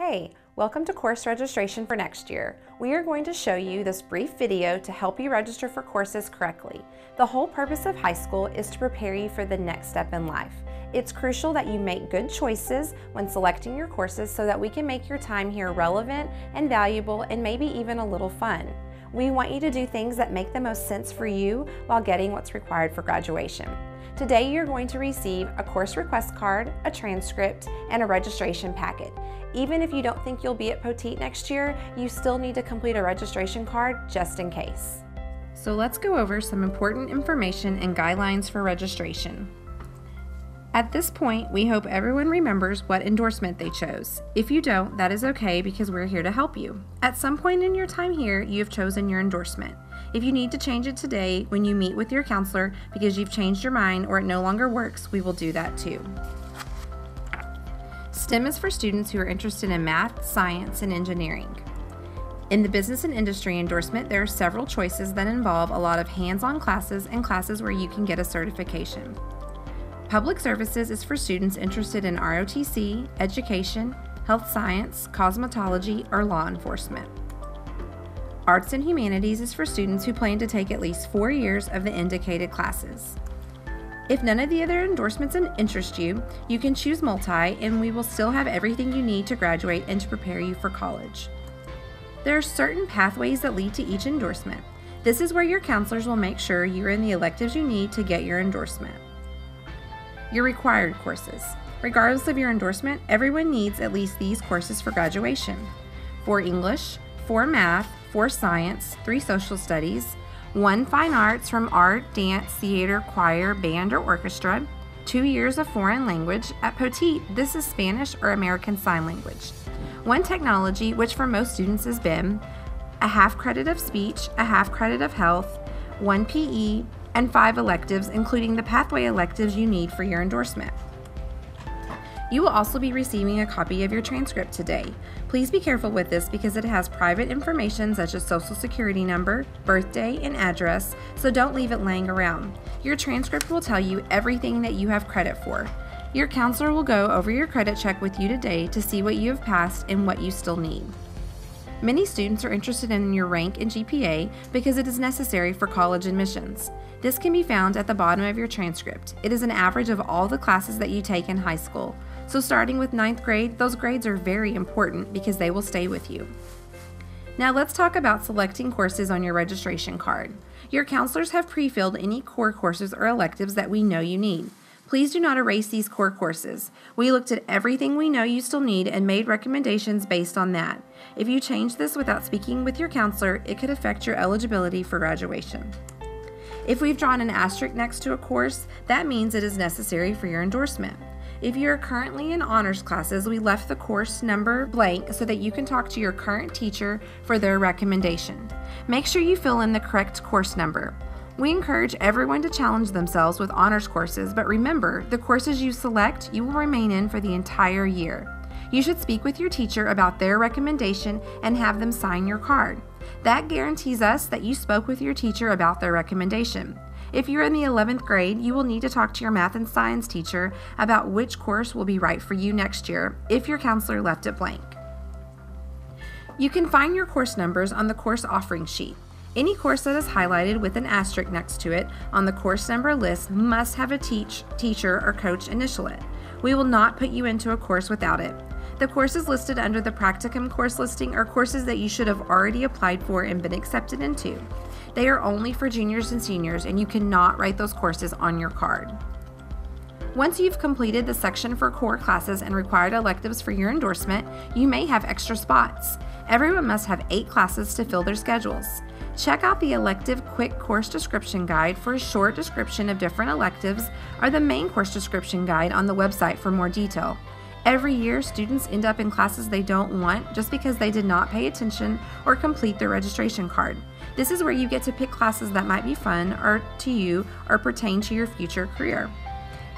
Hey, welcome to course registration for next year. We are going to show you this brief video to help you register for courses correctly. The whole purpose of high school is to prepare you for the next step in life. It's crucial that you make good choices when selecting your courses so that we can make your time here relevant and valuable and maybe even a little fun. We want you to do things that make the most sense for you while getting what's required for graduation. Today you're going to receive a course request card, a transcript, and a registration packet. Even if you don't think you'll be at Poteet next year, you still need to complete a registration card just in case. So let's go over some important information and guidelines for registration. At this point, we hope everyone remembers what endorsement they chose. If you don't, that is okay because we're here to help you. At some point in your time here, you have chosen your endorsement. If you need to change it today when you meet with your counselor because you've changed your mind or it no longer works, we will do that too. STEM is for students who are interested in math, science, and engineering. In the business and industry endorsement, there are several choices that involve a lot of hands-on classes and classes where you can get a certification. Public services is for students interested in ROTC, education, health science, cosmetology, or law enforcement. Arts and humanities is for students who plan to take at least 4 years of the indicated classes. If none of the other endorsements interest you, you can choose multi and we will still have everything you need to graduate and to prepare you for college. There are certain pathways that lead to each endorsement. This is where your counselors will make sure you're in the electives you need to get your endorsement. Your required courses. Regardless of your endorsement, everyone needs at least these courses for graduation. 4 English, 4 math, 4 science, 3 social studies, 1 fine arts from art, dance, theater, choir, band, or orchestra, 2 years of foreign language. At Poteet, this is Spanish or American Sign Language. 1 technology, which for most students is BIM, a half credit of speech, a half credit of health, 1 PE, and 5 electives, including the pathway electives you need for your endorsement. You will also be receiving a copy of your transcript today. Please be careful with this because it has private information such as social security number, birthday, and address, so don't leave it laying around. Your transcript will tell you everything that you have credit for. Your counselor will go over your credit check with you today to see what you have passed and what you still need. Many students are interested in your rank and GPA because it is necessary for college admissions. This can be found at the bottom of your transcript. It is an average of all the classes that you take in high school. So starting with 9th grade, those grades are very important because they will stay with you. Now let's talk about selecting courses on your registration card. Your counselors have pre-filled any core courses or electives that we know you need. Please do not erase these core courses. We looked at everything we know you still need and made recommendations based on that. If you change this without speaking with your counselor, it could affect your eligibility for graduation. If we've drawn an asterisk next to a course, that means it is necessary for your endorsement. If you are currently in honors classes, we left the course number blank so that you can talk to your current teacher for their recommendation. Make sure you fill in the correct course number. We encourage everyone to challenge themselves with honors courses, but remember, the courses you select, you will remain in for the entire year. You should speak with your teacher about their recommendation and have them sign your card. That guarantees us that you spoke with your teacher about their recommendation. If you're in the 11th grade, you will need to talk to your math and science teacher about which course will be right for you next year if your counselor left it blank. You can find your course numbers on the course offering sheet. Any course that is highlighted with an asterisk next to it on the course number list must have a teacher or coach initial it. We will not put you into a course without it. The courses listed under the practicum course listing are courses that you should have already applied for and been accepted into. They are only for juniors and seniors, and you cannot write those courses on your card. Once you've completed the section for core classes and required electives for your endorsement, you may have extra spots. Everyone must have 8 classes to fill their schedules. Check out the elective quick course description guide for a short description of different electives or the main course description guide on the website for more detail. Every year, students end up in classes they don't want just because they did not pay attention or complete their registration card. This is where you get to pick classes that might be fun or to you or pertain to your future career.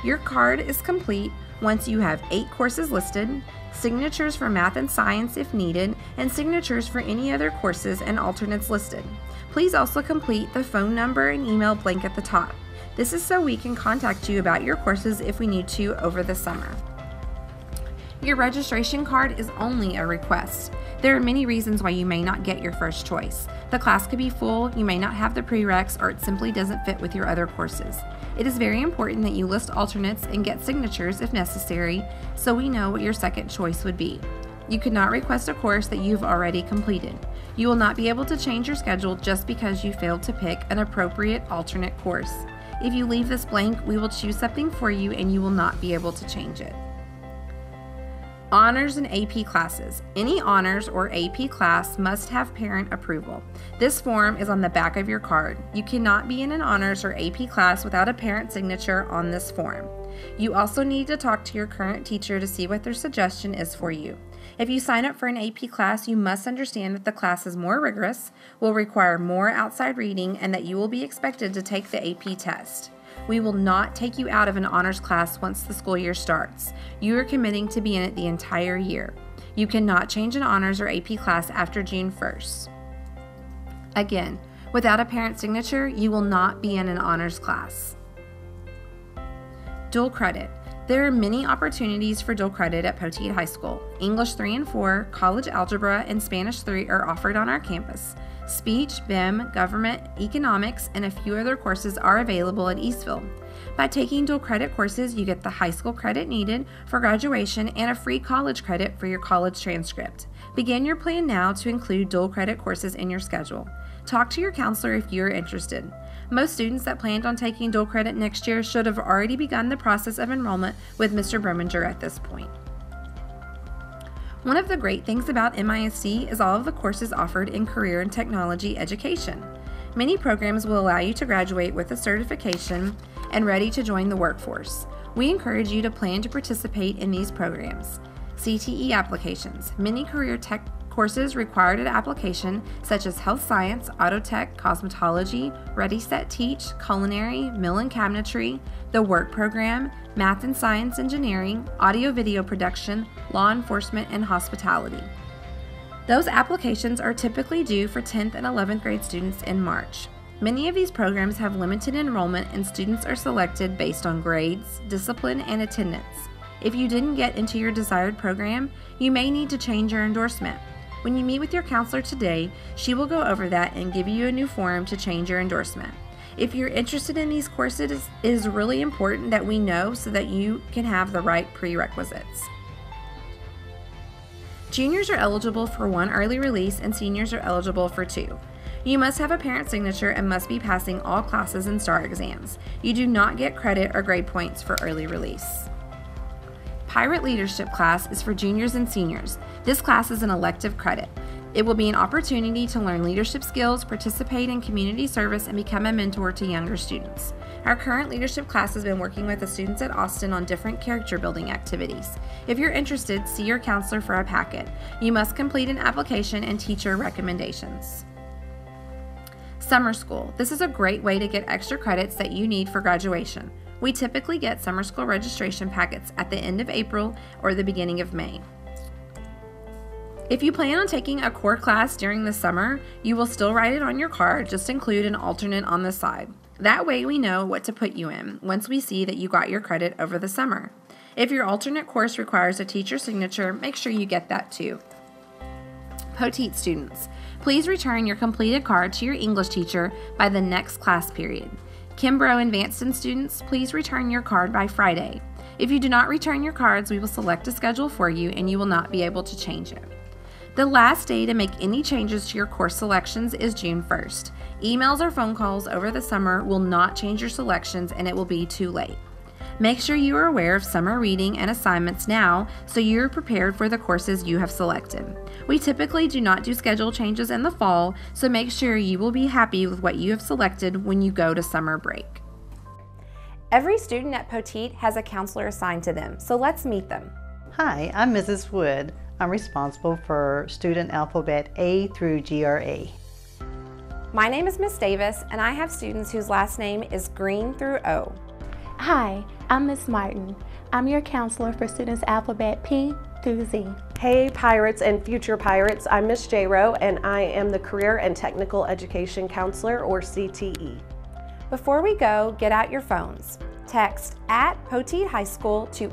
Your card is complete once you have 8 courses listed, signatures for math and science if needed, and signatures for any other courses and alternates listed. Please also complete the phone number and email blank at the top. This is so we can contact you about your courses if we need to over the summer. Your registration card is only a request. There are many reasons why you may not get your first choice. The class could be full, you may not have the prereqs, or it simply doesn't fit with your other courses. It is very important that you list alternates and get signatures if necessary, so we know what your second choice would be. You could not request a course that you've already completed. You will not be able to change your schedule just because you failed to pick an appropriate alternate course. If you leave this blank, we will choose something for you and you will not be able to change it. Honors and AP classes. Any honors or AP class must have parent approval. This form is on the back of your card. You cannot be in an honors or AP class without a parent signature on this form. You also need to talk to your current teacher to see what their suggestion is for you. If you sign up for an AP class, you must understand that the class is more rigorous, will require more outside reading, and that you will be expected to take the AP test. We will not take you out of an honors class once the school year starts. You are committing to be in it the entire year. You cannot change an honors or AP class after June 1st. Again, without a parent signature, you will not be in an honors class. Dual credit. There are many opportunities for dual credit at Poteet High School. English 3 and 4, College Algebra, and Spanish 3 are offered on our campus. Speech, BIM, Government, Economics, and a few other courses are available at Eastville. By taking dual credit courses, you get the high school credit needed for graduation and a free college credit for your college transcript. Begin your plan now to include dual credit courses in your schedule. Talk to your counselor if you are interested. Most students that planned on taking dual credit next year should have already begun the process of enrollment with Mr. Brominger at this point. One of the great things about MISD is all of the courses offered in career and technology education. Many programs will allow you to graduate with a certification and ready to join the workforce. We encourage you to plan to participate in these programs. CTE applications. Many career tech courses required at application, such as health science, auto tech, cosmetology, Ready Set Teach, culinary, mill and cabinetry, the work program, math and science engineering, audio video production, law enforcement, and hospitality. Those applications are typically due for 10th and 11th grade students in March. Many of these programs have limited enrollment and students are selected based on grades, discipline, and attendance. If you didn't get into your desired program, you may need to change your endorsement. When you meet with your counselor today, she will go over that and give you a new form to change your endorsement. If you're interested in these courses, it is really important that we know so that you can have the right prerequisites. Juniors are eligible for 1 early release and seniors are eligible for 2. You must have a parent signature and must be passing all classes and STAR exams. You do not get credit or grade points for early release. Pirate Leadership class is for juniors and seniors. This class is an elective credit. It will be an opportunity to learn leadership skills, participate in community service, and become a mentor to younger students. Our current leadership class has been working with the students at Austin on different character building activities. If you're interested, see your counselor for a packet. You must complete an application and teacher recommendations. Summer school. This is a great way to get extra credits that you need for graduation. We typically get summer school registration packets at the end of April or the beginning of May. If you plan on taking a core class during the summer, you will still write it on your card, just include an alternate on the side. That way we know what to put you in once we see that you got your credit over the summer. If your alternate course requires a teacher signature, make sure you get that too. Poteet students, please return your completed card to your English teacher by the next class period. Kimbrough and Vanston students, please return your card by Friday. If you do not return your cards, we will select a schedule for you and you will not be able to change it. The last day to make any changes to your course selections is June 1st. Emails or phone calls over the summer will not change your selections and it will be too late. Make sure you are aware of summer reading and assignments now so you're prepared for the courses you have selected. We typically do not do schedule changes in the fall, so make sure you will be happy with what you have selected when you go to summer break. Every student at Poteet has a counselor assigned to them, so let's meet them. Hi, I'm Mrs. Wood. I'm responsible for student alphabet A through GRA. My name is Miss Davis, and I have students whose last name is Green through O. Hi, I'm Miss Martin. I'm your counselor for students alphabet P through Z. Hey Pirates and future Pirates, I'm Miss J-Row and I am the Career and Technical Education Counselor, or CTE. Before we go, get out your phones. Text at Poteet High School to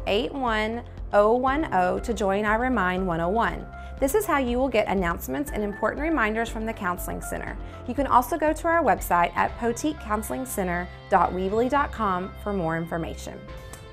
010 to join our Remind 101. This is how you will get announcements and important reminders from the Counseling Center. You can also go to our website at poteetcounselingcenter.weebly.com for more information.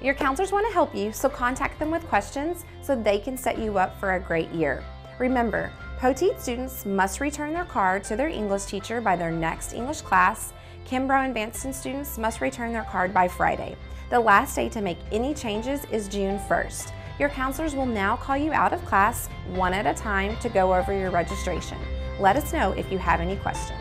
Your counselors want to help you, so contact them with questions so they can set you up for a great year. Remember, Poteet students must return their card to their English teacher by their next English class. Kimbrough and Vanston students must return their card by Friday. The last day to make any changes is June 1st. Your counselors will now call you out of class one at a time to go over your registration. Let us know if you have any questions.